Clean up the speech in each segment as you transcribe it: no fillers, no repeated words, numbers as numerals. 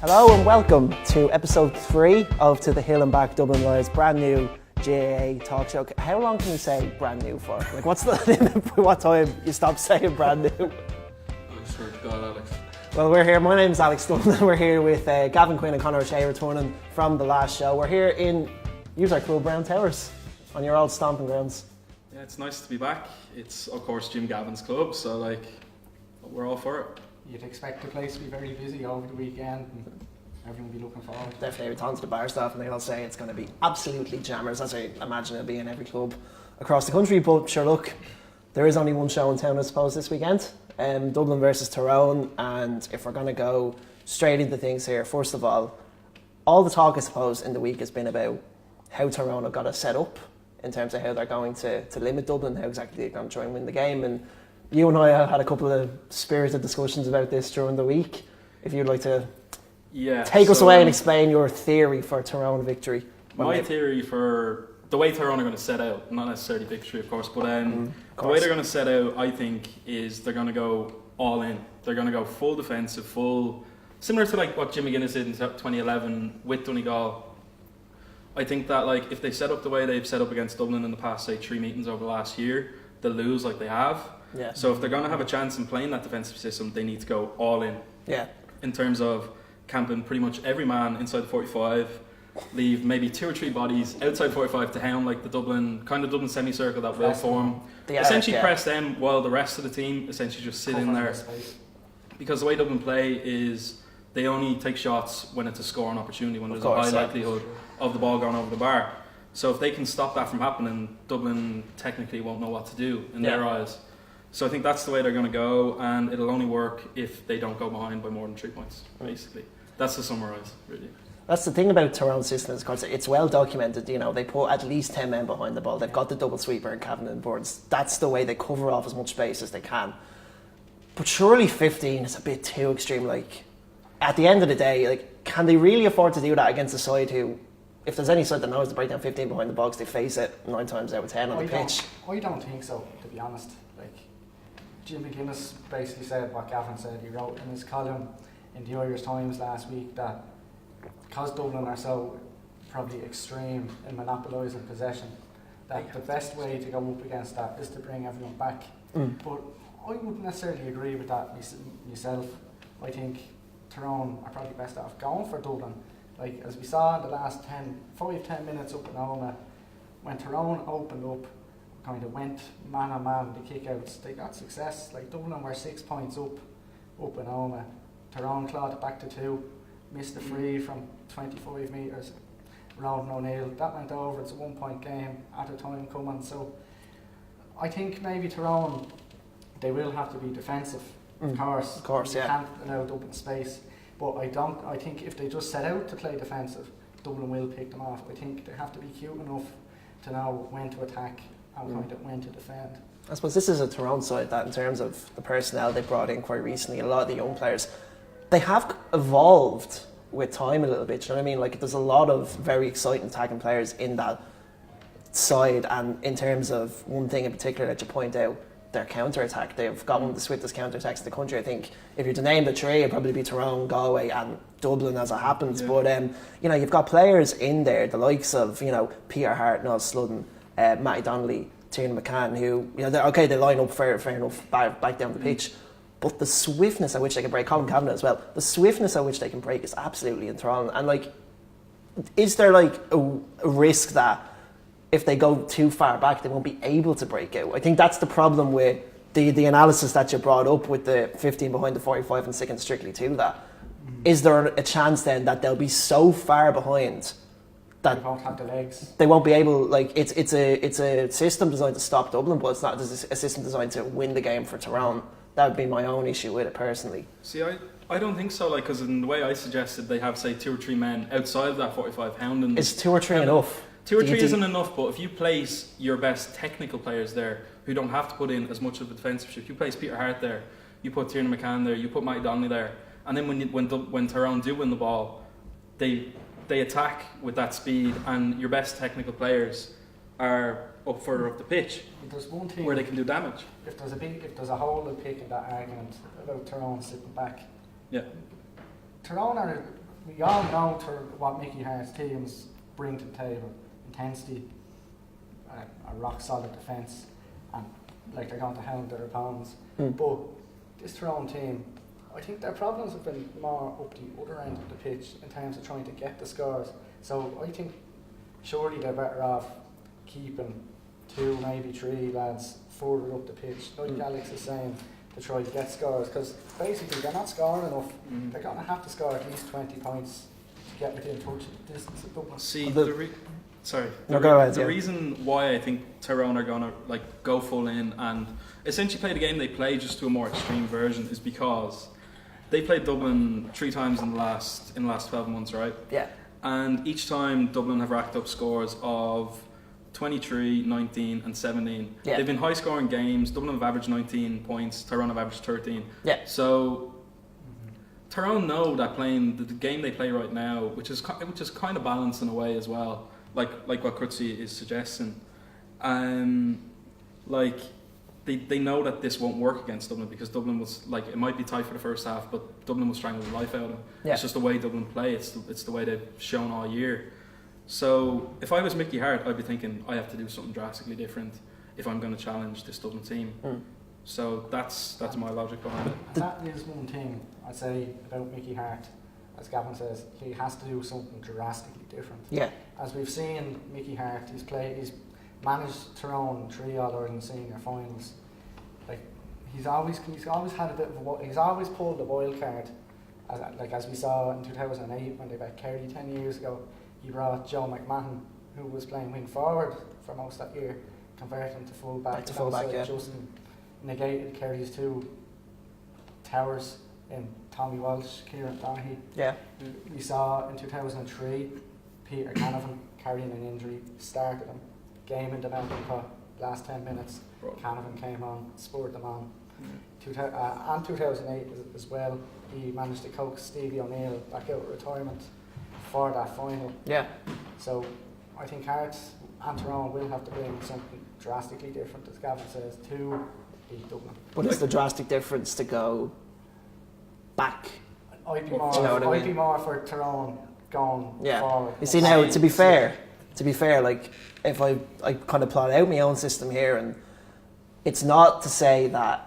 Hello and welcome to episode 3 of To the Hill and Back Dublin Lives, brand new GAA talk show. How long can you say brand new for? Like, what's the what time you stop saying brand new? I swear to God, Alex. Well, we're here. My name's Alex Dunn. We're here with Gavin Quinn and Conor O'Shea returning from the last show. We're here in our club, Round Towers, on your old stomping grounds. Yeah, it's nice to be back. It's, of course, Jim Gavin's club, so, we're all for it. You'd expect the place to be very busy over the weekend and everyone will be looking forward. Definitely, we talked to the bar staff and they all say it's going to be absolutely jammers, as I imagine it'll be in every club across the country. But sure, look, there is only one show in town, I suppose, this weekend. Dublin versus Tyrone, and if we're going to go straight into things here, first of all the talk, I suppose, in the week has been about how Tyrone have got it set up in terms of how they're going to limit Dublin, how exactly they're going to try and win the game. And you and I have had a couple of spirited discussions about this during the week. If you'd like to take us away and explain your theory for Tyrone victory. My theory for the way Tyrone are going to set out, not necessarily victory, of course, but the way they're going to set out, I think, is they're going to go all in. They're going to go full defensive, similar to like what Jim McGuinness did in 2011 with Donegal. I think that if they set up the way they've set up against Dublin in the past, say, 3 meetings over the last year, they'll lose like they have. Yeah. So if they're going to have a chance in playing that defensive system, they need to go all in. Yeah. In terms of camping pretty much every man inside the 45, leave maybe 2 or 3 bodies outside 45 to hound like the Dublin semicircle that will form. Essentially press them while the rest of the team essentially just sit in there. Because the way Dublin play is they only take shots when it's a scoring opportunity, when there's a high likelihood of the ball going over the bar. So if they can stop that from happening, Dublin technically won't know what to do in their eyes. So I think that's the way they're going to go, and it'll only work if they don't go behind by more than 3 points, basically. That's to summarise, really. That's the thing about Tyrone's system, is because it's well documented. You know, they put at least 10 men behind the ball. They've got the double sweeper and Cavan and boards. That's the way they cover off as much space as they can. But surely 15 is a bit too extreme. At the end of the day, can they really afford to do that against a side who, if there's any side that knows to break down 15 behind the box, they face it 9 times out of 10 on the pitch? I don't think so, to be honest. Jim McGuinness basically said what Gavin said. He wrote in his column in the Irish Times last week that because Dublin are so probably extreme in monopolising possession, that the best way to go up against that is to bring everyone back. But I wouldn't necessarily agree with that myself. I think Tyrone are probably best off going for Dublin. As we saw in the last 5-10 minutes up in Oma, when Tyrone opened up, kind of went man on man, the kickouts, they got success. Dublin were 6 points up in Oma. Tyrone clawed it back to 2, missed a free from 25 metres. Round O'Neill, that went over. It's a 1 point game at a time coming. So I think maybe Tyrone, they will have to be defensive. Of course, you can't allow Dublin space. But I think if they just set out to play defensive, Dublin will pick them off. I think they have to be cute enough to know when to attack and kind of when to defend. I suppose this is a Tyrone side that, in terms of the personnel they brought in quite recently, a lot of the young players, they have evolved with time a little bit. Do you know what I mean? There's a lot of very exciting attacking players in that side, and in terms of one thing in particular that you point out, their counter-attack. They've got one of the swiftest counter-attacks in the country. I think if you're to name the 3, it'd probably be Tyrone, Galway and Dublin as it happens. Yeah. But you've got players in there, the likes of Peter Hart, Noel Sludden, Matty Donnelly, Ciaran McCann, who they line up fair enough back down the pitch, but the swiftness at which they can break, Colin Kavanagh as well, the swiftness at which they can break is absolutely enthralling. And is there a risk that if they go too far back they won't be able to break out? I think that's the problem with the analysis that you brought up with the 15 behind the 45 and sticking strictly to that. Is there a chance then that they'll be so far behind that they won't have the legs? They won't be able. It's a system designed to stop Dublin, but it's not a system designed to win the game for Tyrone. That would be my own issue with it personally. See, I don't think so. Because in the way I suggested, they have, say, 2 or 3 men outside of that 45 hounding. Is 2 or 3 enough? 2 or 3 isn't enough, but if you place your best technical players there, who don't have to put in as much of a defensive shift, you place Peter Hart there, you put Ciaran McCann there, you put Matty Donnelly there, and then when Tyrone do win the ball, they attack with that speed, and your best technical players are up further up the pitch. But there's one thing where they can do damage. If there's a hole to pick in that argument about Tyrone sitting back, yeah, Tyrone are we all know what Mickey Hart's teams bring to the table: intensity, a rock solid defence, and like they're going to hound their opponents. But this Tyrone team, I think their problems have been more up the other end of the pitch in terms of trying to get the scores. So I think surely they're better off keeping 2, maybe 3 lads further up the pitch, like Alex is saying, to try to get scores, because basically they're not scoring enough. They're going to have to score at least 20 points to get within touch distance of Dublin. See, the reason why I think Tyrone are going to like go full in and essentially play the game they play just to a more extreme version is because they played Dublin 3 times in the last 12 months, right? Yeah. And each time Dublin have racked up scores of 23, 19 and 17. Yeah. They've been high scoring games. Dublin have averaged 19 points, Tyrone have averaged 13. Yeah. So Tyrone know that playing the game they play right now, which is kind of balanced in a way as well, like what Krutzi is suggesting. Like they know that this won't work against Dublin because Dublin was like, it might be tight for the first half, but Dublin was strangle the life out of them. Yeah. It's just the way Dublin play. It's the way they've shown all year. So if I was Mickey Hart, I'd be thinking I have to do something drastically different if I'm going to challenge this Dublin team. So that's my logic behind it. And that is one thing I'd say about Mickey Hart. As Gavin says, he has to do something drastically different. Yeah. As we've seen, Mickey Hart, he's managed Tyrone 3 All-Ireland senior finals. Like he's always had a bit of he's always pulled the wild card. As we saw in 2008 when they beat Kerry 10 years ago. He brought Joe McMahon, who was playing wing forward for most of that year, converted him to full back. Yeah. Just negated Kerry's 2 towers in Tommy Walsh, Ciaran Donaghy. Yeah. We saw in 2003 Peter Canavan carrying an injury, started him, game in the Mountain Cup, last 10 minutes. Canavan came on, spurred them on. And 2008 as well, he managed to coax Stevie O'Neill back out of retirement for that final. Yeah. So I think Hearts and Tyrone will have to bring something drastically different, as Gavin says, to beat Dublin. But it's the drastic difference to go back. I'd be more for Tyrone going forward. You see now, to be fair, like if I kind of plot out my own system here, and it's not to say that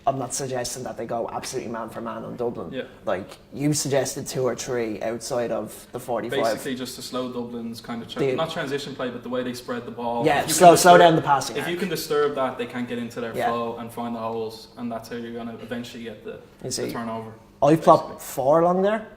I'm not suggesting that they go absolutely man for man on Dublin. Yeah. Like you suggested 2 or 3 outside of the 45. Basically, just to slow Dublin's kind of not transition play, but the way they spread the ball. Yeah, slow down the passing. If you can disturb that, they can't get into their flow and find the holes, and that's how you're going to eventually get the turnover. I've plopped 4 along there,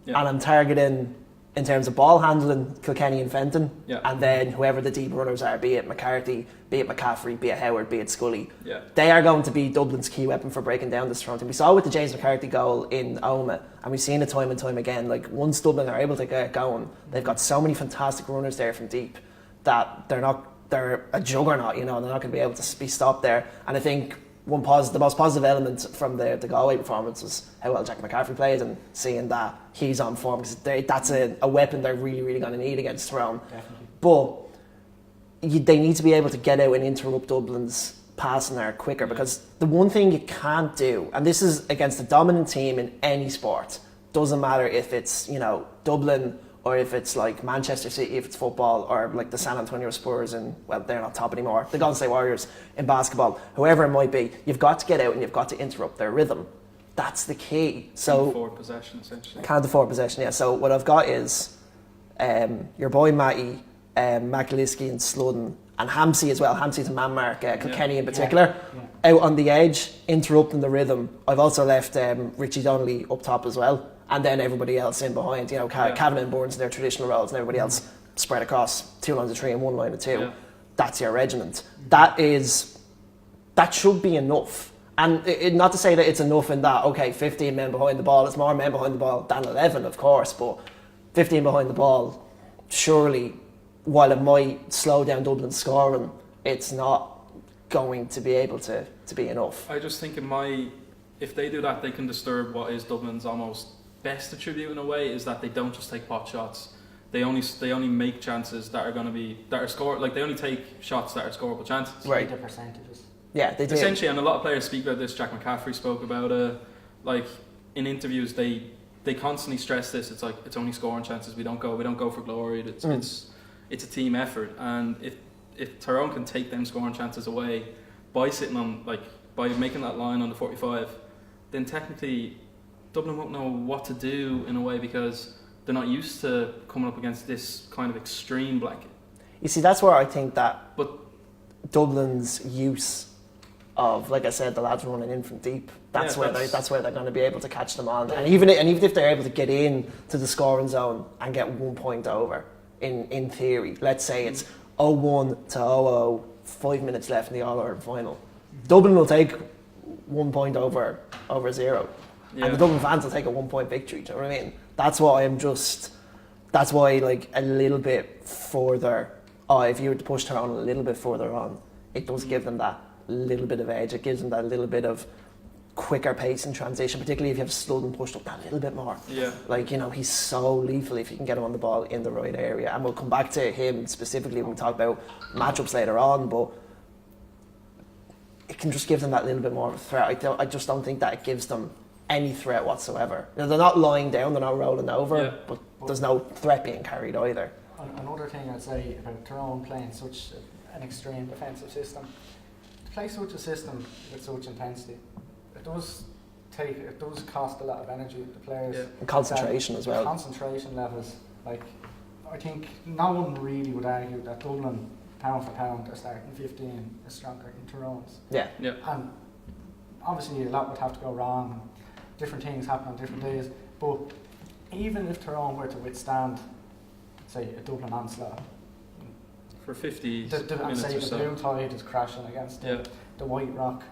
and I'm targeting in terms of ball handling Kilkenny and Fenton, and then whoever the deep runners are, be it McCarthy, be it McCaffrey, be it Howard, be it Scully, they are going to be Dublin's key weapon for breaking down this front. And we saw with the James McCarthy goal in Oma, and we've seen it time and time again, like once Dublin are able to get going, they've got so many fantastic runners there from deep that they're a juggernaut, they're not going to be able to be stopped there. And I think the most positive element from the Galway performance was how well Jack McCaffrey played, and seeing that he's on form, because that's a weapon they're really, really going to need against Tyrone. Definitely. But they need to be able to get out and interrupt Dublin's passing there quicker, because the one thing you can't do, and this is against a dominant team in any sport, doesn't matter if it's Dublin or if it's like Manchester City, if it's football, or like the San Antonio Spurs, and well, they're not top anymore, the Golden State Warriors in basketball, whoever it might be, you've got to get out and you've got to interrupt their rhythm. That's the key. So can't afford possession, essentially. Can't afford possession, yeah. So what I've got is your boy Matty, McAliskey and Sludden, and Hampsey as well. Hampsey's a man mark, Kilkenny in particular, out on the edge, interrupting the rhythm. I've also left Richie Donnelly up top as well, and then everybody else in behind. Cavan and Burns in their traditional roles, and everybody else spread across 2 lines of 3 and 1 line of 2. Yeah. That's your regiment. That should be enough. And not to say that it's enough in that, 15 men behind the ball, it's more men behind the ball than 11, of course, but 15 behind the ball, surely, while it might slow down Dublin's scoring, it's not going to be able to be enough. I just think if they do that, they can disturb what is Dublin's almost best attribute in a way, is that they don't just take pot shots. They only make chances that are score, like they only take shots that are scoreable chances. Right. The percentages. Yeah, they do. Essentially, and a lot of players speak about this. Jack McCaffrey spoke about it. Like in interviews, they they constantly stress this. It's like it's only scoring chances. We don't go for glory. It's a team effort, and if Tyrone can take them scoring chances away by sitting on by making that line on the 45, then technically Dublin won't know what to do in a way because they're not used to coming up against this kind of extreme blanket. You see, that's where I think that But Dublin's use of, like I said, the lads running in from deep, that's where they're going to be able to catch them on. And even if they're able to get in to the scoring zone and get 1 point over, in theory, let's say it's 0-1 to 0-0, 5 minutes left in the All-Ireland final, Dublin will take 1 point over 0. Yeah. And the Dublin fans will take a 1 point victory. Do you know what I mean? That's why like a little bit further. If you were to push Tyrone a little bit further on, it does give them that little bit of edge. It gives them that little bit of quicker pace in transition, particularly if you have Sludden pushed up that little bit more. Yeah. Like, he's so lethal if you can get him on the ball in the right area. And we'll come back to him specifically when we talk about matchups later on, but it can just give them that little bit more of a threat. I just don't think that it gives them any threat whatsoever. They're not lying down, they're not rolling over, but there's no threat being carried either. Another thing I'd say about Tyrone playing such an extreme defensive system, to play such a system with such intensity, it does cost a lot of energy to players. Yeah. And concentration as well. Concentration levels. Like, I think no one really would argue that Dublin, pound for pound, their starting 15 is stronger than Tyrone's. Yeah. And obviously a lot would have to go wrong, and different things happen on different days, but even if Tyrone were to withstand, say, a Dublin onslaught for 50 and minutes say or the so. Blue Tide is crashing against the White Rock,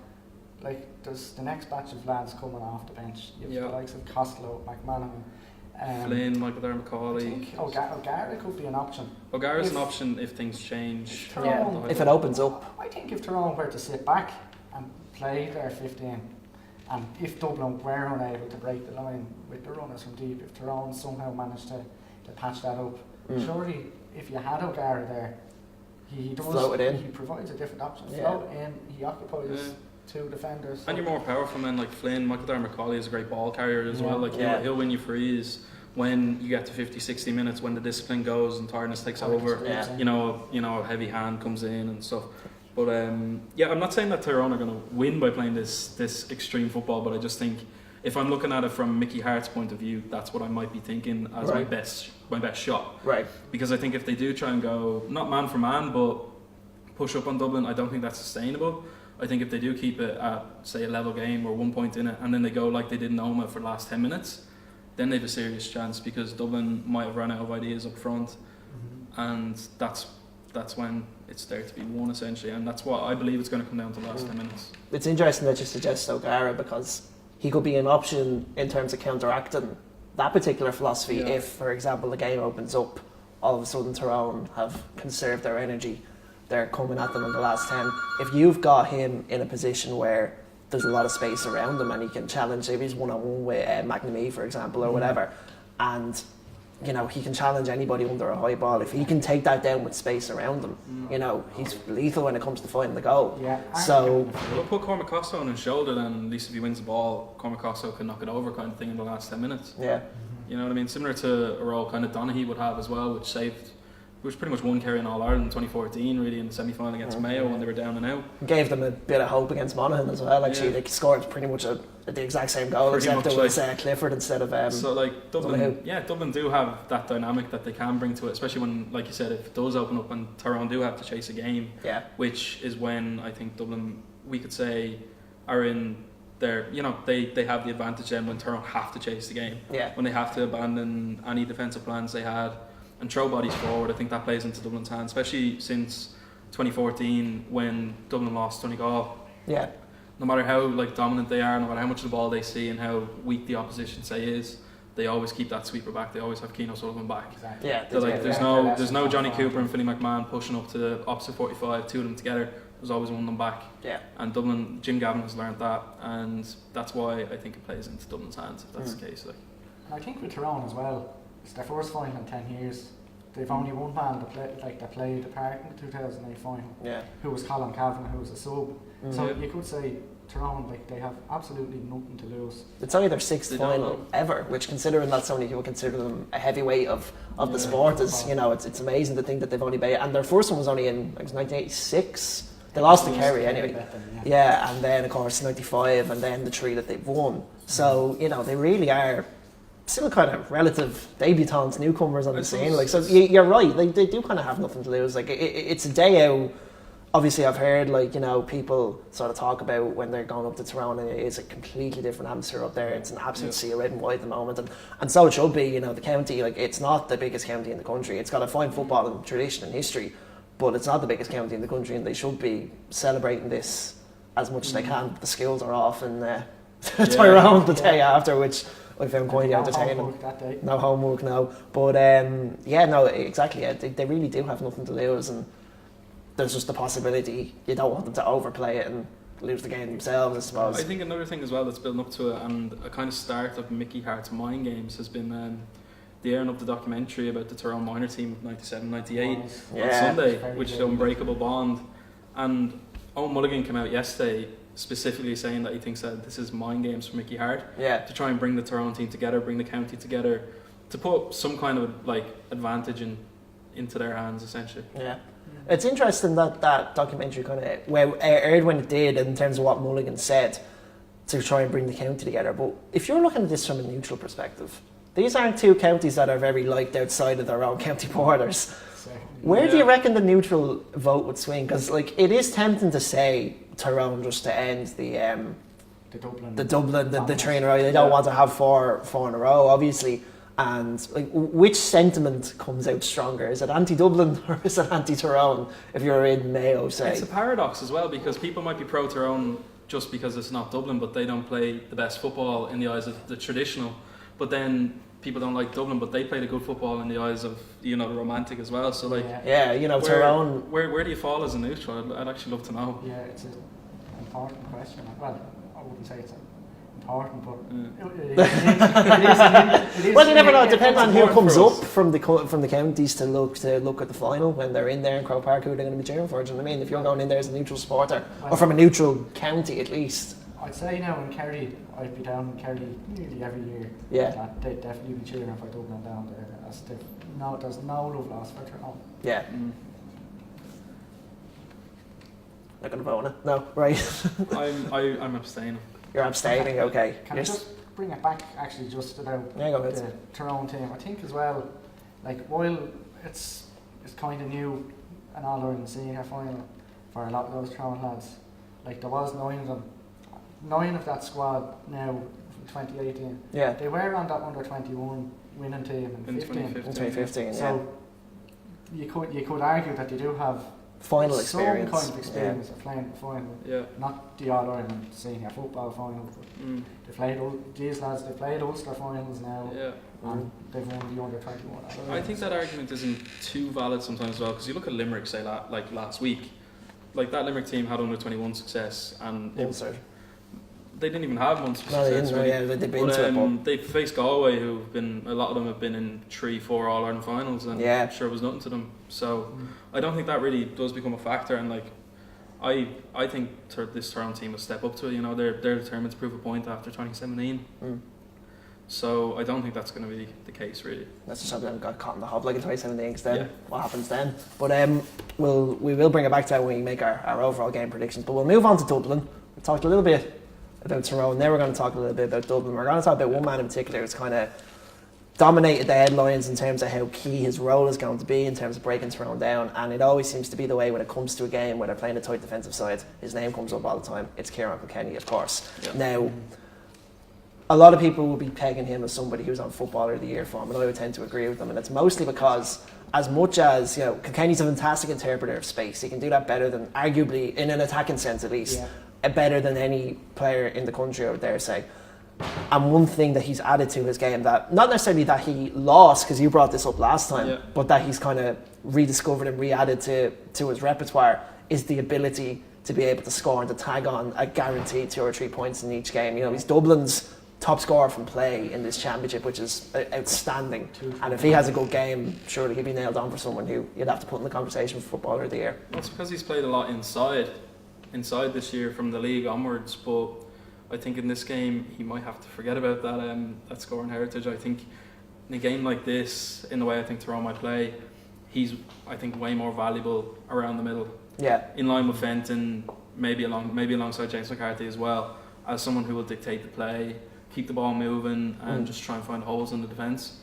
like, there's the next batch of lads coming off the bench. You have the likes of Costello, McManaman, Flynn, Michael Darragh I Macaulay. think O'Gara could be an option. O'Gara's an option if things change. If it opens up. I think if Tyrone were to sit back and play their 15, and if Dublin were unable to break the line with the runners from deep, if Tyrone somehow managed to patch that up, surely if you had O'Gara there, he provides a different option. Float in, he occupies two defenders. And you're more powerful men like Flynn. Michael Darragh Macaulay is a great ball carrier as well. Like he'll win you frees when you get to 50-60 minutes, when the discipline goes and tiredness takes over. You know, a heavy hand comes in and stuff. But I'm not saying that Tyrone are going to win by playing this extreme football, but I just think if I'm looking at it from Mickey Hart's point of view, that's what I might be thinking as my best shot. Right. Because I think if they do try and go not man for man, but push up on Dublin, I don't think that's sustainable. I think if they do keep it at, say, a level game or 1 point in it, and then they go like they did in Oma for the last 10 minutes, then they have a serious chance, because Dublin might have run out of ideas up front, and that's when it's there to be won, essentially, and that's what I believe it's going to come down to the last 10 minutes. It's interesting that you suggest O'Gara, because he could be an option in terms of counteracting that particular philosophy if, for example, the game opens up, all of a sudden Tyrone have conserved their energy, they're coming at them in the last 10. If you've got him in a position where there's a lot of space around him and he can challenge, if he's one-on-one with McNamee, for example, or whatever, and he can challenge anybody under a high ball. If he can take that down with space around him, he's lethal when it comes to finding the goal. So we'll put Cormac Costello on his shoulder, then at least if he wins the ball, Cormac Costello can knock it over, kind of thing, in the last 10 minutes. Yeah. You know what I mean? Similar to a role kind of Donaghy would have as well, which pretty much won Kerry in All Ireland in 2014, really, in the semi-final against Mayo when they were down and out. Gave them a bit of hope against Monaghan as well. Actually, they scored pretty much the exact same goal, except it was Clifford instead of. So like Dublin do have that dynamic that they can bring to it, especially when, like you said, if it does open up and Tyrone do have to chase a game. Yeah. Which is when I think Dublin, we could say, are in their, they have the advantage then when Tyrone have to chase the game. Yeah. When they have to abandon any defensive plans they had and throw bodies forward. I think that plays into Dublin's hands, especially since 2014 when Dublin lost Donegal. Yeah. No matter how dominant they are, no matter how much of the ball they see and how weak the opposition is, they always keep that sweeper back. They always have Keane O'Sullivan back. Exactly. Yeah. There's no Johnny Cooper and Finlay McMahon pushing up to the opposite 45, two of them together. There's always one of them back. Yeah. And Dublin, Jim Gavin has learned that, and that's why I think it plays into Dublin's hands if that's the case. I think with Tyrone as well, it's their first final in 10 years. they've only one man that played the part in the 2008 final. Yeah. Who was Colin Cavan, who was a sub. So you could say Tyrone, like, they have absolutely nothing to lose. It's only their 6th final ever, which, considering that so many people consider them a heavyweight of the sport, is, you know, it's amazing to think that they've only made it. And their first one was only in 1986. They lost to Kerry anyway. Yeah, and then of course 95, and then the 3 that they've won. So, you know, they really are still kind of relative debutants, newcomers on the scene. Like, so you're right. They do kind of have nothing to lose. Like, it's a day out. Obviously, I've heard, like, you know, people sort of talk about when they're going up to Tyrone, and it is a completely different atmosphere up there. It's an absolute sea of red and white at the moment, and so it should be. You know, the county, like, it's not the biggest county in the country. It's got a fine football and tradition and history, but it's not the biggest county in the country, and they should be celebrating this as much as they can. The skills are off in Tyrone the day after, which I found quite entertaining. No homework, no. But no, exactly. Yeah, they really do have nothing to lose, and there's just the possibility you don't want them to overplay it and lose the game themselves, I suppose. I think another thing as well that's building up to it, and a kind of start of Mickey Hart's mind games, has been the airing of the documentary about the Tyrone minor team of 97-98 on Sunday, which is the Unbreakable Bond. And Owen Mulligan came out yesterday specifically saying that he thinks that this is mind games for Mickey Hart, to try and bring the Tyrone team together, bring the county together, to put some kind of like advantage into their hands, essentially. Yeah. It's interesting that documentary kind of aired when it did, in terms of what Mulligan said, to try and bring the county together. But if you're looking at this from a neutral perspective, these aren't two counties that are very liked outside of their own county borders. Where do you reckon the neutral vote would swing? Because, like, it is tempting to say Tyrone just to end the Dublin, the train row. They don't want to have four in a row, obviously. And, like, which sentiment comes out stronger? Is it anti-Dublin or is it anti-Tyrone? If you're in Mayo, say. It's a paradox as well, because people might be pro-Tyrone just because it's not Dublin, but they don't play the best football in the eyes of the traditional. But then people don't like Dublin, but they play the good football in the eyes of, you know, the romantic as well. So, like, Tyrone. Where do you fall as a neutral? I'd actually love to know. Yeah, it's an important question. Well, I wouldn't say it's important, but it is. Well, you never know. It depends on who comes up from the counties to look at the final when they're in there in Croke Park. Who they're going to be cheering for? Do you know what I mean? If you're going in there as a neutral supporter, or from a neutral county at least. I'd say now in Kerry, I'd be down in Kerry nearly every year. Yeah. They'd definitely be cheering for Dublin down there. There's no love lost for Tyrone. Yeah. Not going to vote on it. No, right. I'm abstaining. You're abstaining, okay. Can I just bring it back, actually, just about the Tyrone team? I think as well, like, while it's kind of new, an All-Ireland senior final for a lot of those Tyrone lads, like, there was 9 of them. 9 of that squad now from 2018. Yeah. They were on that under-21 winning team in 2015. So you could argue that they do have final experience. Some kind of experience of playing the final. Yeah. Not the All-Ireland senior football final, but these lads, they played Ulster finals now, and they've won the under-21. I think that argument isn't too valid sometimes as well, because you look at Limerick, say, like last week, like that Limerick team had under-21 success, and Ulster. They didn't even have one success. No, they didn't. They've been to it, but they faced Galway, a lot of them have been in 3-4 All-Ireland finals, and I'm sure it was nothing to them. So I don't think that really does become a factor, and, like, I think this Tyrone team will step up to it. You know, they're determined to prove a point after 2017. So I don't think that's going to be the case, really. Let's just hope they haven't got caught in the hob like in 2017, because then what happens then? But we will bring it back to when we make our overall game predictions. But we'll move on to Dublin. We talked a little bit about Tyrone. Now we're going to talk a little bit about Dublin. We're going to talk about one man in particular who's kind of dominated the headlines in terms of how key his role is going to be in terms of breaking Tyrone down, and it always seems to be the way when it comes to a game where they're playing a tight defensive side. His name comes up all the time. It's Ciaran Kilkenny, of course. Now, a lot of people will be pegging him as somebody who's on Footballer of the Year form, and I would tend to agree with them, and it's mostly because, as much as, you know, Kilkenny's a fantastic interpreter of space, he can do that better than, arguably, in an attacking sense at least, better than any player in the country, I would dare say. And one thing that he's added to his game, that not necessarily that he lost, because you brought this up last time, but that he's kind of rediscovered and re-added to his repertoire, is the ability to be able to score and to tag on a guaranteed 2 or 3 points in each game. You know, he's Dublin's top scorer from play in this championship, which is outstanding. And if he has a good game, surely he'd be nailed on for someone who you'd have to put in the conversation for Footballer of the Year. Well, it's because he's played a lot inside this year from the league onwards, but I think in this game he might have to forget about that scoring heritage. I think in a game like this, in the way I think Tyrone might play, he's, I think, way more valuable around the middle. Yeah. In line with Fenton, maybe alongside James McCarthy as well, as someone who will dictate the play, keep the ball moving, and just try and find holes in the defence.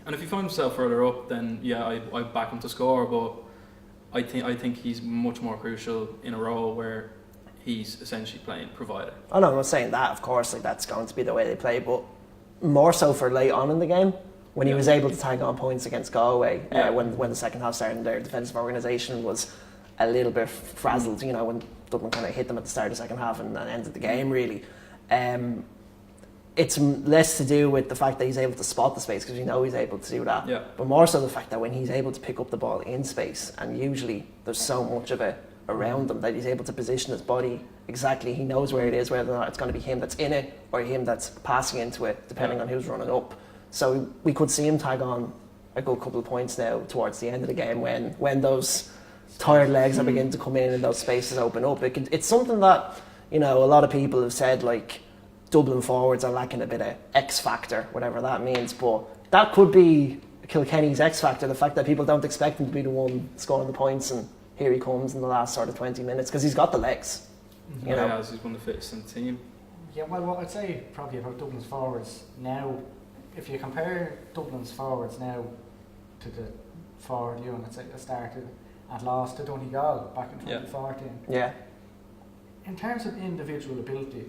And if he finds himself further up, then yeah, I back him to score. But I think he's much more crucial in a role where he's essentially playing provider. Oh no, I'm not saying that. Of course, like that's going to be the way they play, but more so for late on in the game when he was able to tag on points against Galway. When the second half started, their defensive organisation was a little bit frazzled. You know, when Dublin kind of hit them at the start of the second half and ended the game really. It's less to do with the fact that he's able to spot the space, because you know he's able to do that. Yeah. But more so the fact that when he's able to pick up the ball in space, and usually there's so much of it around him, that he's able to position his body exactly. He knows where it is, whether or not it's going to be him that's in it or him that's passing into it, depending on who's running up. So we could see him tag on a good couple of points now towards the end of the game when those tired legs are beginning to come in and those spaces open up. It's something that, you know, a lot of people have said, like, Dublin forwards are lacking a bit of X factor, whatever that means, but that could be Kilkenny's X factor, the fact that people don't expect him to be the one scoring the points, and here he comes in the last sort of 20 minutes, because he's got the legs. You know? Yeah, he's one of the fittest in the team. Yeah, well, what I'd say probably about Dublin's forwards now, if you compare Dublin's forwards now to the forward units that started and lost to Donegal back in 2014. Yeah. In terms of individual ability,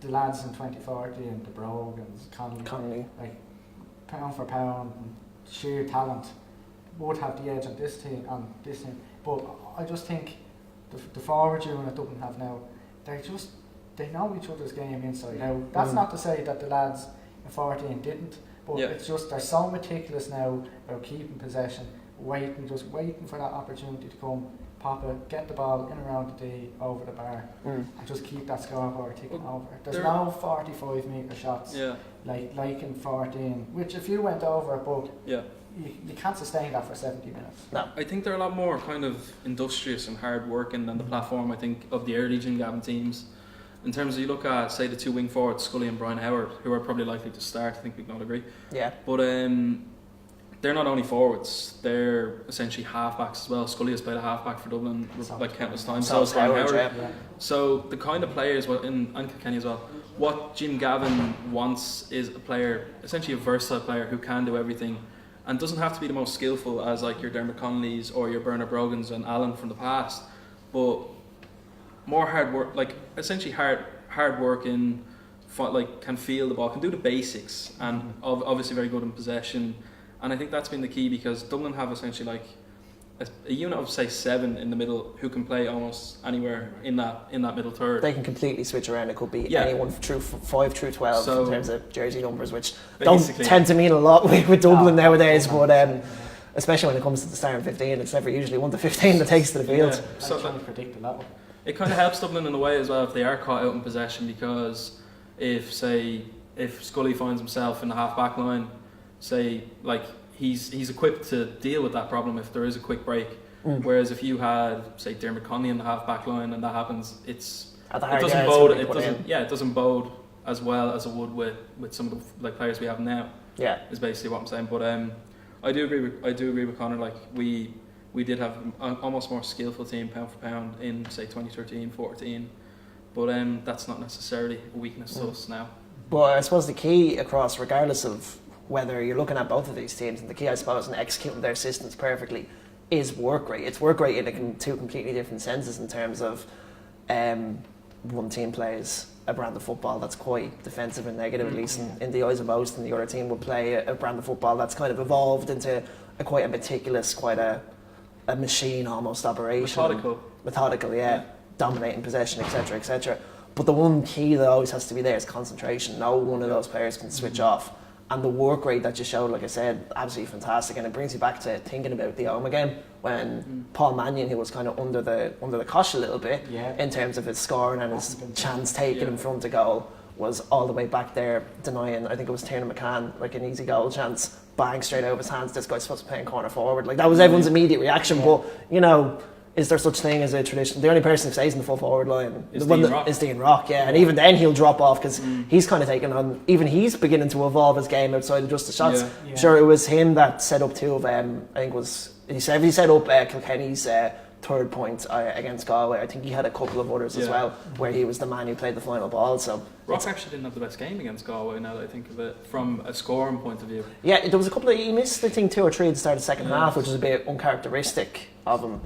the lads in 2014, the Brogans, Connolly, like pound for pound, sheer talent, would have the edge on this team. But I just think the forward unit Dublin have now, they know each other's game inside out. That's not to say that the lads in 14 didn't, but it's just they're so meticulous now about keeping possession, waiting for that opportunity to come, pop it, get the ball in around the D, over the bar, and just keep that scoreboard ticking over. There's no 45-metre shots like in 14, which if you went over, but you can't sustain that for 70 minutes. No. I think they're a lot more kind of industrious and hard working than the platform, I think, of the early Jim Gavin teams. In terms of, you look at, say, the two wing forwards, Scully and Brian Howard, who are probably likely to start, I think we can all agree. Yeah. But they're not only forwards, they're essentially halfbacks as well. Scully has played a halfback for Dublin like countless times. So has Brian Howard. Yeah. So the kind of players, and Kilkenny as well, what Jim Gavin wants is a player, essentially a versatile player who can do everything, and doesn't have to be the most skillful as like your Dermot Connolly's or your Bernard Brogans and Alan from the past, but more hard work, like essentially hard working, like can feel the ball, can do the basics, and obviously very good in possession. And I think that's been the key, because Dublin have essentially like a unit of, say, 7 in the middle who can play almost anywhere in that middle third. They can completely switch around. It could be anyone through 5 through 12 in terms of jersey numbers, which don't tend to mean a lot with Dublin nowadays. But especially when it comes to the starting 15, it's never usually 1 to 15 that takes to the field. Yeah. So I can't predict that one. It kind of helps Dublin in a way as well if they are caught out in possession, because if Scully finds himself in the half back line, say, like, he's equipped to deal with that problem if there is a quick break. Whereas if you had, say, Dermot Connolly in the half back line and that happens, it doesn't bode as well as it would with some of the players we have now. Yeah, is basically what I'm saying. But I do agree with Conor. Like we did have an almost more skillful team pound for pound in, say, 2013, 14. But that's not necessarily a weakness to us now. But I suppose the key across, regardless of whether you're looking at both of these teams, and the key, I suppose, in executing their systems perfectly is work rate. It's work rate in two completely different senses, in terms of one team plays a brand of football that's quite defensive and negative, at least in the eyes of most, and the other team will play a brand of football that's kind of evolved into quite a meticulous, quite a machine almost operation. Methodical, yeah. Dominating possession, etc., etc. But the one key that always has to be there is concentration. No one of those players can switch off. And the work rate that you showed, like I said, absolutely fantastic. And it brings you back to thinking about the Oma game, when Paul Mannion, who was kind of under the cosh a little bit in terms of his scoring and his chance taken in front of goal, was all the way back there denying, I think it was Tiernan McCann, like an easy goal chance, bang straight out of his hands, this guy's supposed to be playing corner forward. Like, that was everyone's immediate reaction, but, you know, is there such thing as a tradition? The only person who stays in the full forward line is Dean Rock, yeah. And even then he'll drop off because he's kind of taken on, even he's beginning to evolve his game outside of just the shots. Yeah. Sure, it was him that set up two of, I think he set up Kilkenny's third point against Galway. I think he had a couple of others as well, where he was the man who played the final ball. So Rock actually didn't have the best game against Galway, now that I think of it, from a scoring point of view. Yeah, there was a couple of, he missed, I think, 2 or 3 at the start of the second half, which was a bit uncharacteristic of him.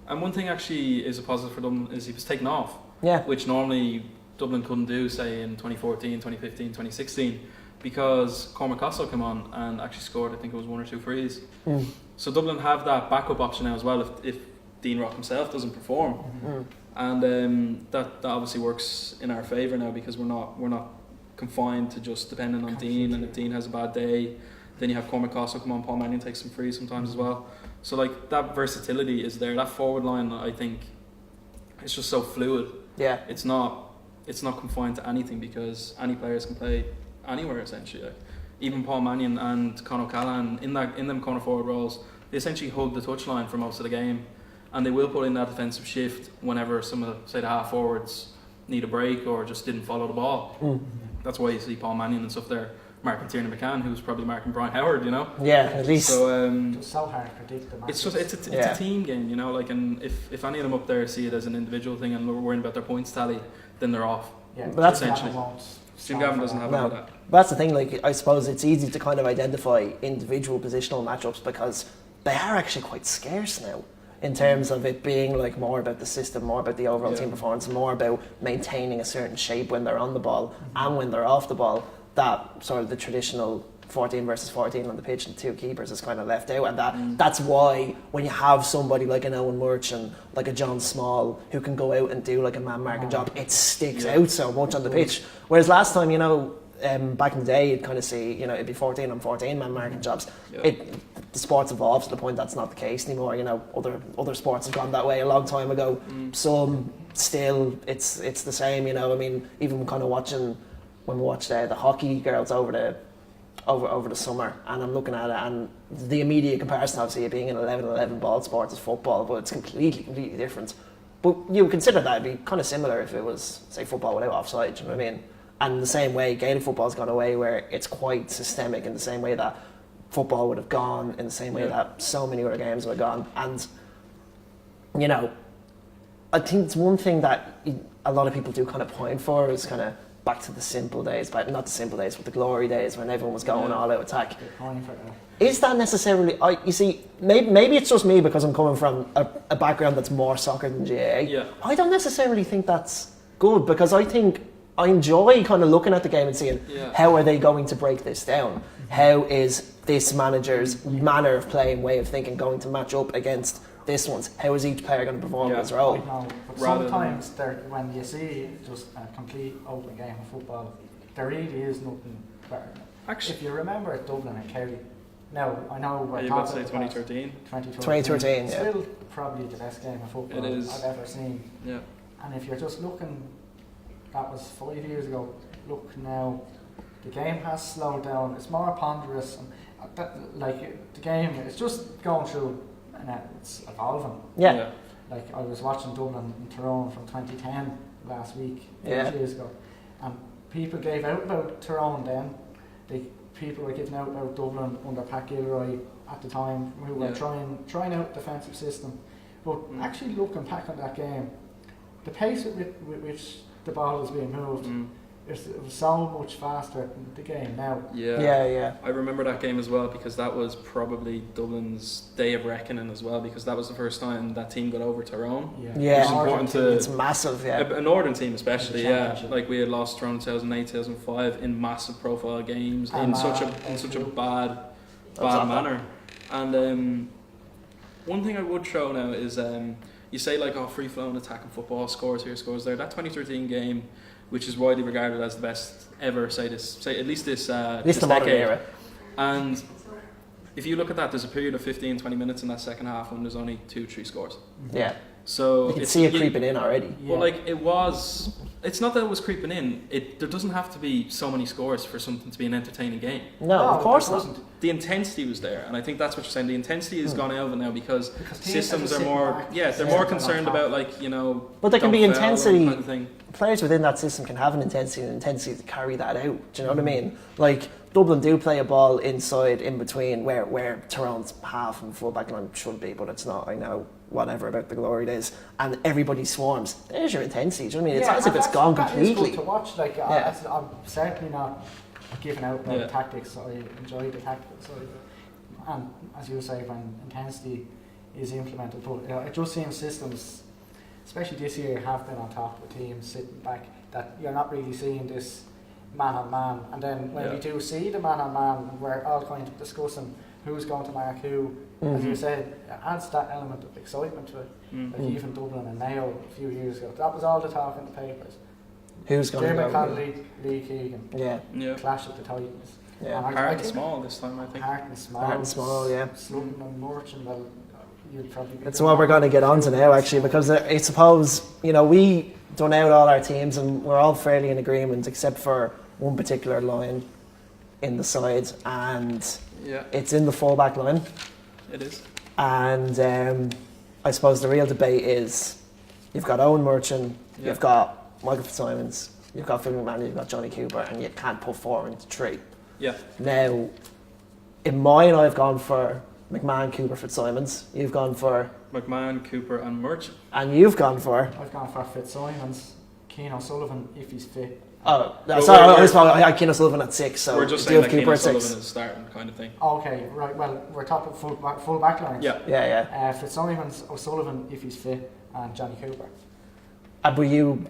And one thing actually is a positive for Dublin is he was taken off, which normally Dublin couldn't do, say in 2014, 2015, 2016, because Cormac Costle came on and actually scored, I think it was 1 or 2 frees. So Dublin have that backup option now as well if Dean Rock himself doesn't perform, and that obviously works in our favour now, because we're not confined to just depending on Dean, and if Dean has a bad day, then you have Cormac Costle come on, Paul Mannion takes some frees sometimes as well. So like that versatility is there. That forward line, I think, it's just so fluid. Yeah, it's not confined to anything, because any players can play anywhere essentially. Like, even Paul Mannion and Conor O'Callaghan in them corner forward roles, they essentially hug the touchline for most of the game, and they will put in that defensive shift whenever some of, say, the half forwards need a break or just didn't follow the ball. That's why you see Paul Mannion and stuff there marking Tiernan McCann, who's probably marking Brian Howard, you know. Yeah, at least. So it's so hard to predict the matches. It's a team game, you know. Like, and if any of them up there see it as an individual thing and we're worrying about their points tally, then they're off. Yeah, but that's essentially. Jim Gavin doesn't have any of that. But that's the thing. Like, I suppose it's easy to kind of identify individual positional matchups because they are actually quite scarce now, in terms of it being like more about the system, more about the overall team performance, more about maintaining a certain shape when they're on the ball and when they're off the ball. That sort of the traditional 14 versus 14 on the pitch and 2 keepers is kind of left out, and that's why when you have somebody like an Owen Murchan, like a John Small, who can go out and do like a man marking job, it sticks out so much on the pitch. Whereas last time, you know, back in the day, you'd kind of see, you know, it'd be 14 on 14 man marking jobs. The sport's evolved to the point that's not the case anymore. You know, other sports have gone that way a long time ago. Some still, it's the same. You know, I mean, even kind of watching when we watched the hockey girls over the summer, and I'm looking at it, and the immediate comparison, obviously, it being an 11-11 ball sport is football, but it's completely different. But you would consider that it'd be kind of similar if it was, say, football without offside. You know what I mean? And in the same way, Gaelic football's gone away, where it's quite systemic in the same way that football would have gone, in the same way that so many other games would have gone. And, you know, I think it's one thing that a lot of people do kind of point for is kind of back to the simple days, but not the simple days, but the glory days when everyone was going all out attack. Is that necessarily? You see, maybe it's just me because I'm coming from a background that's more soccer than GAA. Yeah. I don't necessarily think that's good, because I think I enjoy kind of looking at the game and seeing how are they going to break this down. How is this manager's manner of playing, way of thinking, going to match up against this one's? How is each player going to perform in his role? No, but sometimes when you see just a complete open game of football, there really is nothing better. Actually, if you remember Dublin and Kerry, now I know we're talking about 2013, still probably the best game of football I've ever seen. Yeah. And if you're just looking, that was 5 years ago. Look now, the game has slowed down. It's more ponderous, and like the game, it's just going through. And it's evolving. Yeah. Like I was watching Dublin and Tyrone from 2010 last week, 8 years ago, and people gave out about Tyrone then. People were giving out about Dublin under Pat Gilroy at the time, who were trying out defensive system. But actually looking back on that game, the pace with which the ball was being moved, it was so much faster than the game now. Yeah. I remember that game as well, because that was probably Dublin's day of reckoning as well, because that was the first time that team got over Tyrone. Yeah. Which is important to, it's massive, a northern team especially, like we had lost Tyrone in 2008, 2005 in massive profile games, in such a bad manner. And one thing I would throw now is you say like, free flowing attacking football, scores here, scores there. That 2013 game, which is widely regarded as the best ever, at least this decade era. And if you look at that, there's a period of 15-20 minutes in that second half when there's only 2-3 scores. Yeah. So you can see it creeping in already. Well, like it was it's not that it was creeping in. There doesn't have to be so many scores for something to be an entertaining game. No, of course not. The intensity was there, and I think that's what you're saying. The intensity has gone out of it now because systems are more, they're more concerned about But there can be intensity. Kind of thing. Players within that system can have an intensity to carry that out. Do you know what I mean? Like Dublin do play a ball inside, in between where Tyrone's half and full back line should be, but it's not. I know. Whatever about the glory days, and everybody swarms. There's your intensity. Do you know what I mean? It's not as if it's gone completely. It's good to watch. I'm certainly not giving out the tactics. I enjoy the tactical side, and as you say, when intensity is implemented, but it just seems systems, especially this year, have been on top of teams sitting back. That you're not really seeing this man on man, and then when we do see the man on man, we're all kind of discussing who's going to mark who. As you said, it adds that element of excitement to it. Like even Dublin and Mayo a few years ago, that was all the talk in the papers. Who's going to go? Connolly, Lee Keegan. Yeah. Clash of the Titans. Yeah. Hard and small this time, I think. Hard and small, yeah. Slugden and Merchant, well, you'd probably be. That's what we're going to get on to now, actually, because I suppose, we done out all our teams and we're all fairly in agreement, except for one particular line in the side, and it's in the full-back line. It is. And I suppose the real debate is you've got Owen Merchant, you've got Michael Fitzsimons, you've got Phil McMahon, you've got Johnny Cooper, and you can't put 4 into 3. Yeah. Now, in mine, I've gone for McMahon, Cooper, Fitzsimons. You've gone for McMahon, Cooper, and Merchant. And you've gone for? I've gone for Fitzsimons, Ciaran O'Sullivan if he's fit. Oh, sorry, I had Ciaran O'Sullivan at 6, so we're just saying that Ciaran O'Sullivan is starting kind of thing. Okay, right. Well, we're talking full back lines. Yeah. Fitzsimons, O'Sullivan if he's fit, and Johnny Cooper. But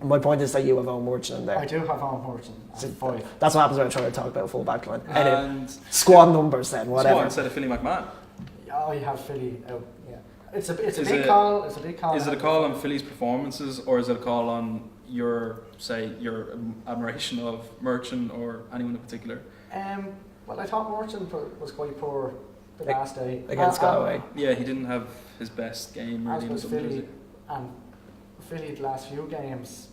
my point is that you have Owen Merchant in there. I do have Owen Merchant at 5. That's what happens when I try to talk about full back line. And squad numbers then, whatever. Squad instead of Philly McMahon. I have Philly out. Yeah, it's a big call. It's a big call. Is it a call on Philly's performances, or is it a call on your admiration of Merchant or anyone in particular? Well, I thought Merchant was quite poor the last day against Galway. Yeah, he didn't have his best game really. As was Philly, and Philly the last few games,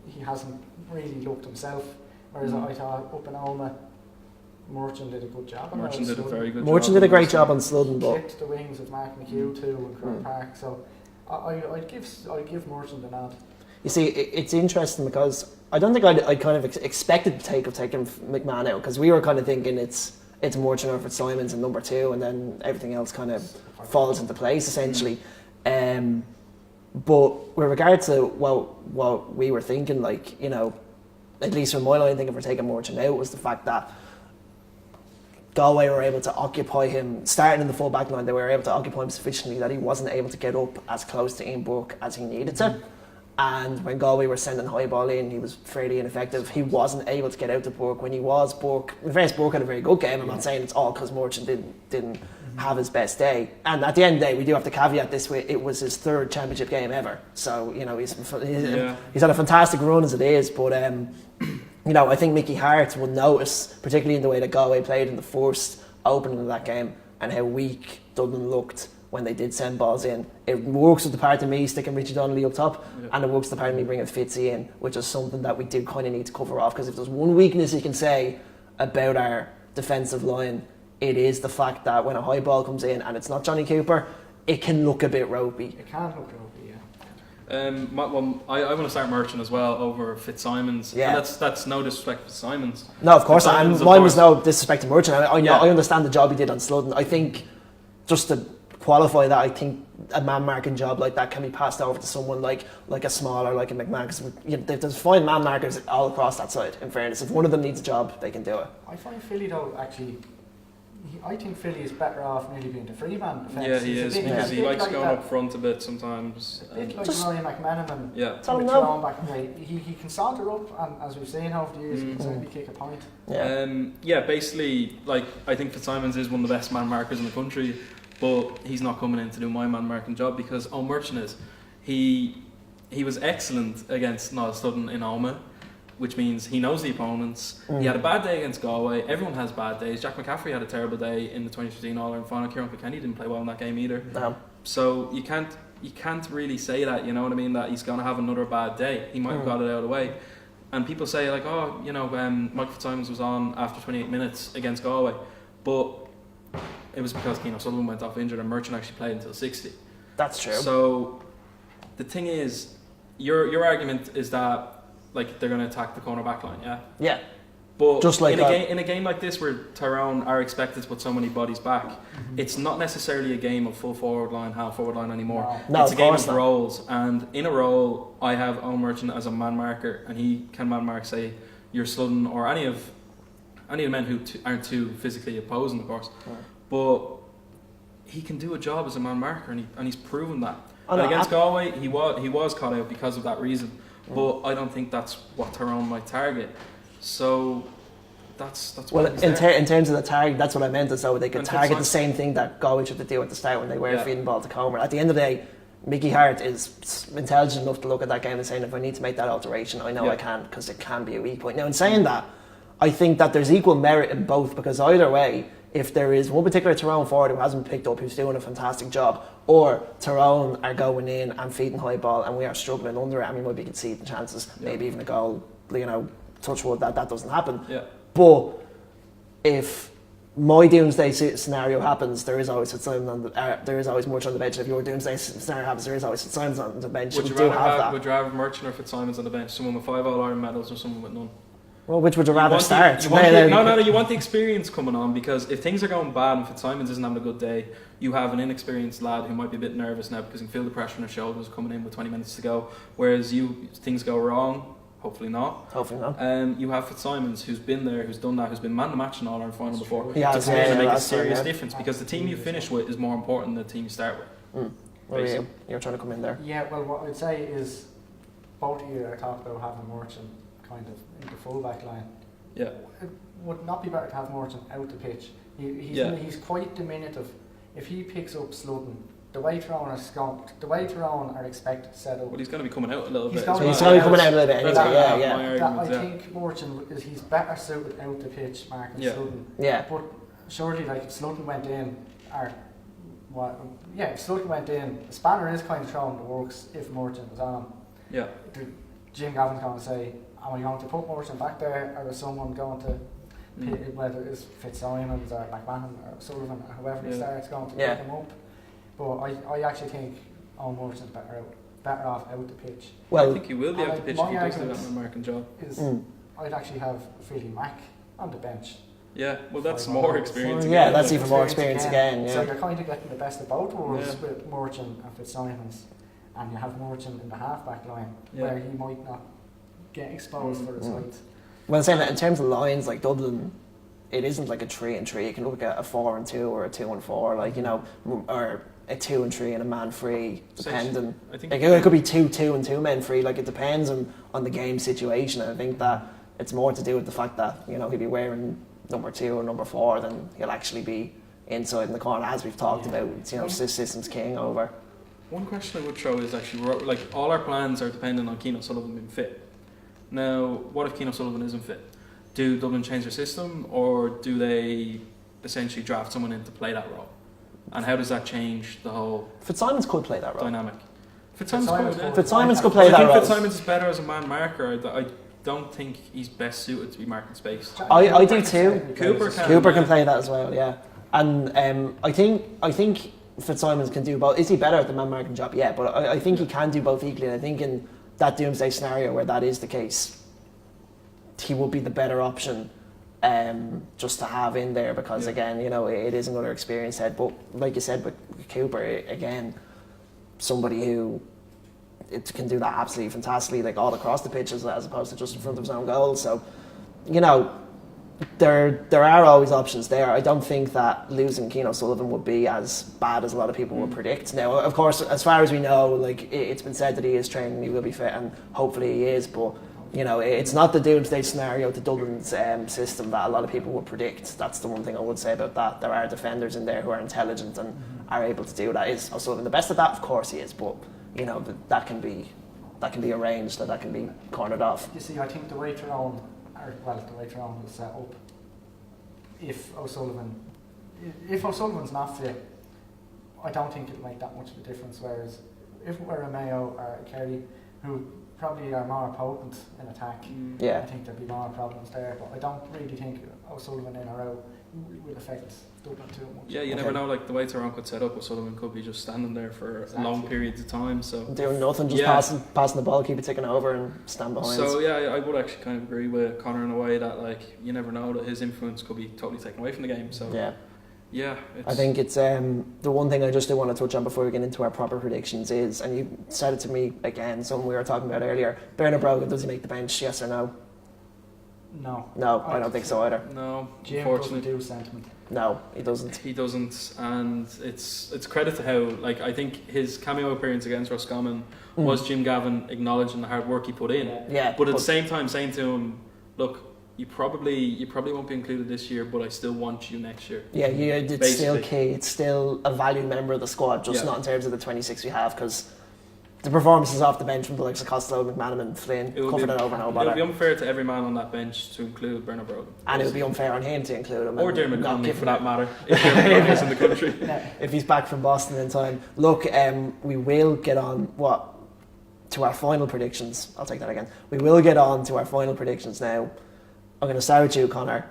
he hasn't really looked himself. Whereas I thought up in Alma, Merchant did a good job. Merchant did a very good job. Merchant did a great job on Sludden, but clipped the wings of Mark McHugh too in Croke Park. So I'd give Merchant a nod. You see, it's interesting because I don't think I kind of expected the take of taking McMahon out, because we were kind of thinking it's Merchant or Fitzsimons in number 2, and then everything else kind of falls into place essentially. But with regard to what we were thinking, at least from my line thinking for taking Merchant out, was the fact that Galway were able to occupy him, starting in the full back line, they were able to occupy him sufficiently that he wasn't able to get up as close to Ian Burke as he needed to. And when Galway were sending high ball in, he was fairly ineffective. He wasn't able to get out to Burke. When he was, Burke had a very good game. I'm not saying it's all because Merchant didn't have his best day. And at the end of the day, we do have to caveat this with it was his 3rd championship game ever. So, he's had a fantastic run as it is. But, I think Mickey Hart will notice, particularly in the way that Galway played in the first opening of that game, and how weak Dublin looked when they did send balls in. It works with the part of me sticking Richie Donnelly up top, and it works with the part of me bringing Fitzy in, which is something that we do kind of need to cover off, because if there's one weakness you can say about our defensive line, it is the fact that when a high ball comes in and it's not Johnny Cooper, it can look a bit ropey. It can look ropey, yeah. I want to start Merchant as well over Fitzsimons. Yeah. And that's no disrespect to Fitzsimons. No, of course. Mine was no disrespect to Merchant. I understand the job he did on Sludden. I think, just to qualify that, I think a man-marking job like that can be passed over to someone like a Small or like a McMahon, because there's fine man-markers all across that side, in fairness. If one of them needs a job, they can do it. I find Philly, though, actually, I think Philly is better off nearly being the free man defence. Yeah, he is, because he likes going up front a bit sometimes. A bit like Ryan McManaman. Yeah. Thrown back away. He can saunter up, and as we've seen over the years, he can certainly kick a point. Basically, I think Fitzsimons is one of the best man markers in the country, but he's not coming in to do my man marking job, because Owen Merchant is. He was excellent against Niall Studden in Alma, which means he knows the opponents. He had a bad day against Galway. Everyone has bad days. Jack McCaffrey had a terrible day in the 2015 All-Ireland final. Ciaran Kilkenny didn't play well in that game either. No. So you can't really say that, you know what I mean, that he's going to have another bad day. He might have got it out of the way. And people say like, oh, Michael Fitzsimons was on after 28 minutes against Galway, but it was because Keane O'Sullivan went off injured and Merchant actually played until 60. That's true. So the thing is, your argument is that like they're going to attack the corner back line, yeah? Yeah. But just like in a game like this where Tyrone are expected to put so many bodies back, it's not necessarily a game of full forward line, half forward line anymore. No, it's a game of roles, and in a role I have Owen Merchant as a man marker, and he can man mark, say, your Sludden or any of the men who aren't too physically opposing, of course. But he can do a job as a man marker, and he's proven that. And against Galway, he was caught out because of that reason. But I don't think that's what Tyrone might target. So that's well, in terms of the target, that's what I meant. So they could target the same thing that Galway tried to do at the start when they were feeding the ball to Comer. At the end of the day, Mickey Hart is intelligent enough to look at that game and saying, if I need to make that alteration, I know I can, because it can be a weak point. Now, in saying that, I think that there's equal merit in both, because either way, if there is one particular Tyrone forward who hasn't picked up, who's doing a fantastic job, or Tyrone are going in and feeding high ball and we are struggling under it, and we might be conceding chances, maybe even a goal, touch wood that doesn't happen. But if my doomsday scenario happens, there is always Fitzsimons there is always Merchant on the bench. If your doomsday scenario happens, there is always Fitzsimons on the bench. Would you rather have Merchant or Fitzsimons on the bench? Someone with 5 All-Ireland medals or someone with none? Well, which would you rather start? You want the experience coming on, because if things are going bad and Fitzsimons isn't having a good day, you have an inexperienced lad who might be a bit nervous now because he can feel the pressure on his shoulders coming in with 20 minutes to go. Whereas things go wrong. Hopefully not. You have Fitzsimons, who's been there, who's done that, who's been man the match in All-Ireland final before. To make a serious difference, because the team you finish with is more important than the team you start with. You're trying to come in there. Yeah, well, what I'd say is both of you are talking about having Merchant kind of in the full back line. Yeah. It would not be better to have Merchant out the pitch. He's quite diminutive. If he picks up Sludden, the way Tyrone are expected to set up. Well, he's going to be coming out a little bit. He's going to be coming out a little bit anyway. I think Merchant he's better suited out the pitch, marking Sludden. Yeah. But surely, like, if Sludden went in, if Sludden went in, the spanner is kind of thrown the works if Merchant was on. Yeah. Jim Gavin's going to say, am I going to put Merchant back there, or is someone going to, whether it's Fitzsimons or McMahon or Sullivan or whoever he starts, going to pick him up? But I actually think Owen Merchant's better off out the pitch. Well, I think he will be out the pitch if he does do that American job. I'd actually have Philly Mack on the bench. Yeah, well, that's more experience. Yeah, that's even more experience again. So you're kind of getting the best of both worlds with Merchant and Fitzsimons, and you have Merchant in the half-back line where he might not get exposed for his height. Well, I'm saying that in terms of lines, like Dublin, it isn't like a 3-3. You can look at a 4-2 or a 2-4, or a 2-3 and a man free, depending. It could be 2-2 and 2 men free. Like, it depends on the game situation. And I think that it's more to do with the fact that he'll be wearing number 2 or number 4 than he'll actually be inside in the corner, as we've talked about. System's king over. One question I would throw is actually, like, all our plans are dependent on Ciaran O'Sullivan being fit. Now, what if Ciaran O'Sullivan isn't fit? Do Dublin change their system, or do they essentially draft someone in to play that role? And how does that change the whole Fitzsimons could play that role. Dynamic. Fitzsimons could play that role. I think Fitzsimons is better as a man marker. I don't think he's best suited to be marking space. I do too. Cooper can play that as well, yeah. And I think Fitzsimons can do both. Is he better at the man marking job? Yeah, but I think he can do both equally. And I think in that doomsday scenario where that is the case, he would be the better option just to have in there, because again, it is another experienced head. But like you said with Cooper, again, somebody who can do that absolutely fantastically, like all across the pitch, as opposed to just in front of his own goal. So, there are always options there. I don't think that losing Ciaran O'Sullivan would be as bad as a lot of people would predict. Now, of course, as far as we know, like, it's been said that he is training, he will be fit, and hopefully he is. But it's not the doomsday scenario to Dublin's system that a lot of people would predict. That's the one thing I would say about that. There are defenders in there who are intelligent and are able to do that. Is O'Sullivan the best at that? Of course he is, but that can be arranged, that can be cornered off. You see, I think the way Tyrone was set up, if O'Sullivan's not fit, I don't think it'll make that much of a difference. Whereas if it were a Mayo or a Kerry, who probably are more potent in attack. Yeah. I think there'll be more problems there, but I don't really think O'Sullivan in or out will affect Dublin too much. Yeah, you never know. Like the way Tyrone could set up, O'Sullivan could be just standing there for long periods of time. So doing nothing, just passing the ball, keep it ticking over, and stand behind. So yeah, I would actually kind of agree with Connor in a way that like you never know that his influence could be totally taken away from the game. So yeah, I think it's the one thing I just do want to touch on before we get into our proper predictions is, and you said it to me again, something we were talking about earlier. Bernard Brogan, does he make the bench? Yes or no? No, I don't think so either. No, Jim doesn't do sentiment. No, he doesn't. He doesn't, and it's credit to how, like, I think his cameo appearance against Roscommon was Jim Gavin acknowledging the hard work he put in. Yeah, but at the same time saying to him, look, you probably won't be included this year, but I still want you next year. Yeah, it's basically still key. It's still a valued member of the squad, just not in terms of the 26 we have, because the performances off the bench from the likes of Costello, McManaman and Flynn covered it over and over. It would be unfair to every man on that bench to include Bernard Brogan. And it would be unfair on him to include him. Or Dermot Conley, for that matter, if Dermot Conley's in the country. If he's back from Boston in time. Look, we will get on, to our final predictions. I'll take that again. We will get on to our final predictions now. I'm going to start with you, Connor.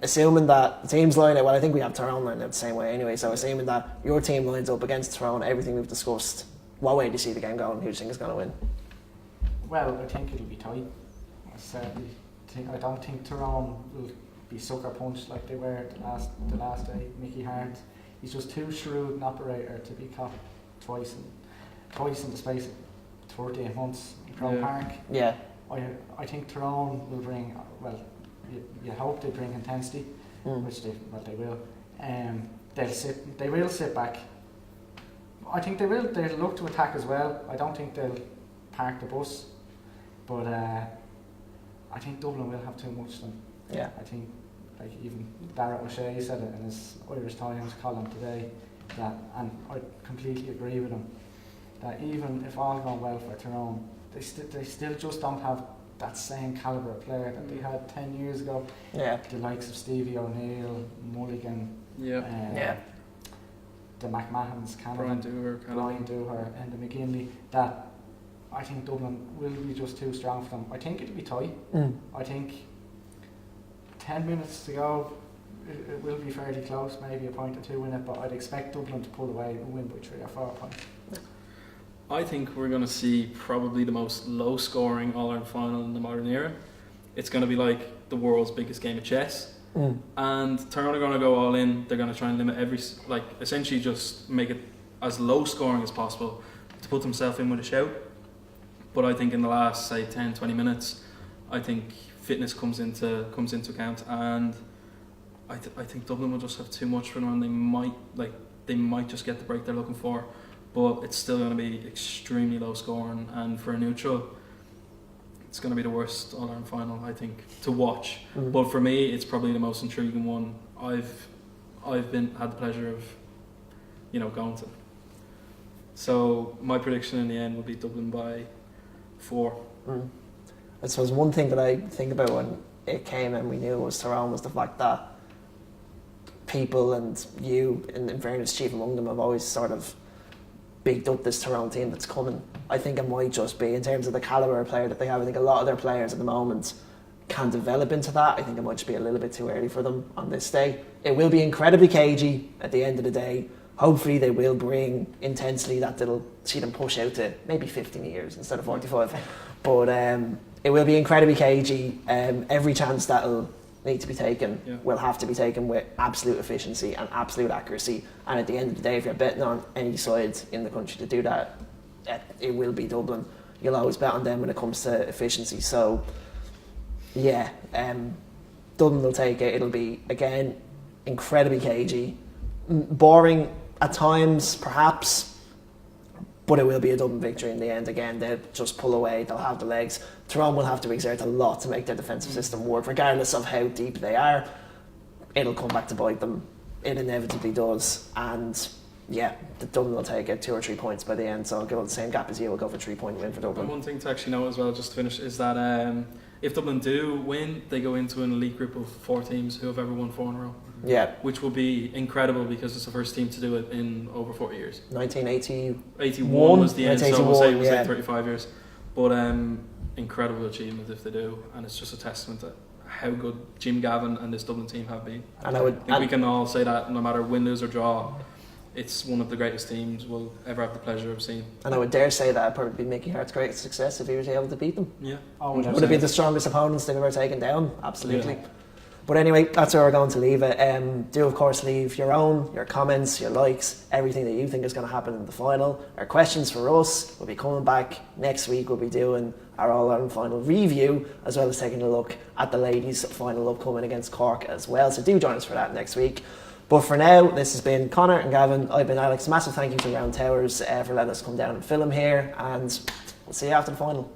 Assuming that the teams line up, I think we have Tyrone lined up the same way anyway, so assuming that your team lines up against Tyrone, everything we've discussed, what way do you see the game going? Who do you think is going to win? Well, I think it'll be tight. I don't think Tyrone will be sucker punched like they were the last day. Mickey Hart, he's just too shrewd an operator to be caught twice in the space of 13 months in Croke Park. Yeah. I think Tyrone will bring, you hope they bring intensity, which they will. They will sit back. I think they'll look to attack as well. I don't think they'll park the bus, but I think Dublin will have too much of them. Yeah. I think, like, even Darragh O'Shea said it in his Irish Times column today, that, and I completely agree with him, that even if all gone well for Tyrone, they still just don't have that same calibre of player that they had 10 years ago. Yeah. The likes of Stevie O'Neill, Mulligan, the McMahons, Brian Dooher and the McGinley, that I think Dublin will be just too strong for them. I think it'll be tight. I think 10 minutes to go, it will be fairly close, maybe a point or two in it, but I'd expect Dublin to pull away and win by 3 or 4 points. I think we're going to see probably the most low-scoring All-Ireland final in the modern era. It's going to be like the world's biggest game of chess. And Tyrone are going to go all in. They're going to try and limit essentially just make it as low-scoring as possible to put themselves in with a shout. But I think in the last, say, 10-20 minutes, I think fitness comes into account, and I think Dublin will just have too much for them, and they might just get the break they're looking for. But it's still going to be extremely low scoring, and for a neutral, it's going to be the worst All-Ireland final, I think, to watch. But for me, it's probably the most intriguing one I've had the pleasure of, going to. So my prediction in the end would be Dublin by 4. I suppose one thing that I think about when it came and we knew it was Tyrone was the fact that people, and you, in fairness, chief among them, have always sort of bigged up this Tyrone team that's coming. I think it might just be, in terms of the calibre of player that they have, I think a lot of their players at the moment can develop into that. I think it might just be a little bit too early for them on this day. It will be incredibly cagey at the end of the day. Hopefully they will bring intensity that'll see them push out to maybe 50 metres instead of 45. But it will be incredibly cagey. Every chance that'll need to be taken will have to be taken with absolute efficiency and absolute accuracy. And at the end of the day, if you're betting on any side in the country to do that, it will be Dublin. You'll always bet on them when it comes to efficiency. So, Dublin will take it. It'll be, again, incredibly cagey. Boring at times, perhaps, but it will be a Dublin victory in the end. Again, they'll just pull away, they'll have the legs. Tyrone will have to exert a lot to make their defensive system work, regardless of how deep they are. It'll come back to bite them. It inevitably does. And the Dublin will take it 2 or 3 points by the end, so I'll go the same gap as you. I'll go for 3-point win for Dublin. And one thing to actually know as well, just to finish, is that if Dublin do win, they go into an elite group of 4 teams who have ever won 4 in a row. Yeah. Which will be incredible because it's the first team to do it in over 40 years. 1981 was the end, so we'll say it was like 35 years. But incredible achievement if they do, and it's just a testament to how good Jim Gavin and this Dublin team have been. And I think we can all say that no matter win, lose or draw, it's one of the greatest teams we'll ever have the pleasure of seeing. And I would dare say that it'd probably be Mickey Hart's greatest success if he was able to beat them. Yeah. Would it be the strongest opponents they've ever taken down? Absolutely. Yeah. But anyway, that's where we're going to leave it. Do of course leave your comments, your likes, everything that you think is going to happen in the final. Our questions for us will be coming back next week. We'll be doing our All-Ireland final review, as well as taking a look at the ladies' final upcoming against Cork as well. So do join us for that next week. But for now, this has been Connor and Gavin. I've been Alex. Massive thank you to Round Towers for letting us come down and film here, and we'll see you after the final.